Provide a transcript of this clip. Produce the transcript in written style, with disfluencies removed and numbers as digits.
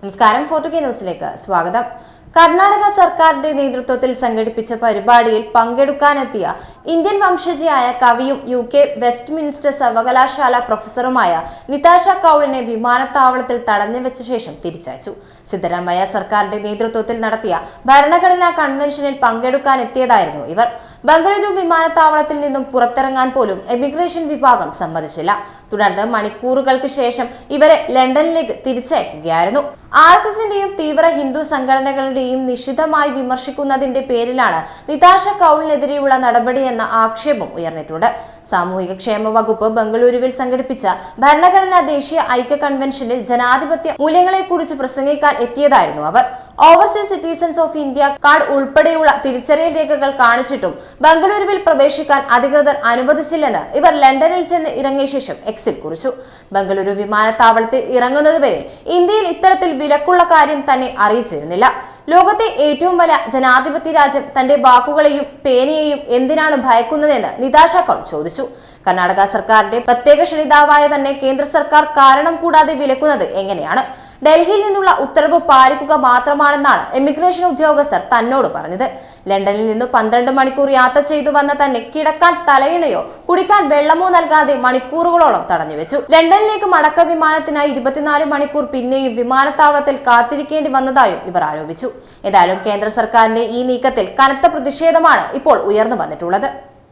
നമസ്കാരം. 4K ന്യൂസിലേക്ക് സ്വാഗതം. കർണാടക സർക്കാരിന്റെ നേതൃത്വത്തിൽ സംഘടിപ്പിച്ച പരിപാടിയിൽ പങ്കെടുക്കാനെത്തിയ ഇന്ത്യൻ വംശജയായ കവിയും UK വെസ്റ്റ്മിൻസ്റ്റർ സർവകലാശാല പ്രൊഫസറുമായ നിതാഷ കൗളിനെ വിമാനത്താവളത്തിൽ തടഞ്ഞുവെച്ച ശേഷം തിരിച്ചയച്ചു. സിദ്ധരാമയ്യ സർക്കാരിന്റെ നേതൃത്വത്തിൽ നടത്തിയ ഭരണഘടനാ കൺവെൻഷനിൽ പങ്കെടുക്കാനെത്തിയതായിരുന്നു ഇവർ. ബംഗളൂരു വിമാനത്താവളത്തിൽ നിന്നും പുറത്തിറങ്ങാൻ പോലും എമിഗ്രേഷൻ വിഭാഗം സമ്മതിച്ചില്ല. തുടർന്ന് മണിക്കൂറുകൾക്ക് ശേഷം ഇവരെ ലണ്ടനിലേക്ക് തിരിച്ചയക്കുകയായിരുന്നു. RSSന്റെയും തീവ്ര ഹിന്ദു സംഘടനകളുടെയും നിശിതമായി വിമർശിക്കുന്നതിന്റെ പേരിലാണ് നിതാഷ കൗളിനെതിരെയുള്ള നടപടിയെന്ന ആക്ഷേപം ഉയർന്നിട്ടുണ്ട്. സാമൂഹിക ക്ഷേമ വകുപ്പ് ബംഗളൂരുവിൽ സംഘടിപ്പിച്ച ഭരണഘടനാ ദേശീയ ഐക്യ കൺവെൻഷനിൽ ജനാധിപത്യ മൂല്യങ്ങളെക്കുറിച്ച് പ്രസംഗിക്കാൻ എത്തിയതായിരുന്നു അവർ. Overseas citizens of India card ഉൾപ്പെടെയുള്ള തിരിച്ചറിയൽ രേഖകൾ കാണിച്ചിട്ടും ബംഗളൂരുവിൽ പ്രവേശിക്കാൻ അധികൃതർ അനുവദിച്ചില്ലെന്ന് ഇവർ ലണ്ടനിൽ ചെന്ന് ഇറങ്ങിയ ശേഷം എക്സിൽ കുറിച്ചു. ബംഗളൂരു വിമാനത്താവളത്തിൽ ഇറങ്ങുന്നതുവരെ ഇന്ത്യയിൽ ഇത്തരത്തിൽ വിലക്കുള്ള കാര്യം തന്നെ അറിയിച്ചിരുന്നില്ല. ലോകത്തെ ഏറ്റവും വലിയ ജനാധിപത്യ രാജ്യം തന്റെ വാക്കുകളെയും പേനയെയും എന്തിനാണ് ഭയക്കുന്നതെന്ന് നിതാഷ കൗൾ ചോദിച്ചു. കർണാടക സർക്കാരിന്റെ പ്രത്യേക ക്ഷണിതാവായ തന്നെ കേന്ദ്ര സർക്കാർ കാരണം കൂടാതെ വിലക്കുന്നത് എങ്ങനെയാണ്? ഡൽഹിയിൽ നിന്നുള്ള ഉത്തരവ് പാലിക്കുക മാത്രമാണെന്നാണ് എമിഗ്രേഷൻ ഉദ്യോഗസ്ഥർ തന്നോട് പറഞ്ഞത്. ലണ്ടനിൽ നിന്ന് 12 മണിക്കൂർ യാത്ര ചെയ്തു വന്ന തന്നെ കിടക്കാൻ തലയിണയോ കുടിക്കാൻ വെള്ളമോ നൽകാതെ മണിക്കൂറുകളോളം തടഞ്ഞുവെച്ചു. ലണ്ടനിലേക്ക് മടക്ക വിമാനത്തിനായി 24 മണിക്കൂർ പിന്നെയും വിമാനത്താവളത്തിൽ കാത്തിരിക്കേണ്ടി വന്നതായും ഇവർ ആരോപിച്ചു. ഏതായാലും കേന്ദ്ര സർക്കാരിന്റെ ഈ നീക്കത്തിൽ കനത്ത പ്രതിഷേധമാണ് ഇപ്പോൾ ഉയർന്നു വന്നിട്ടുള്ളത്.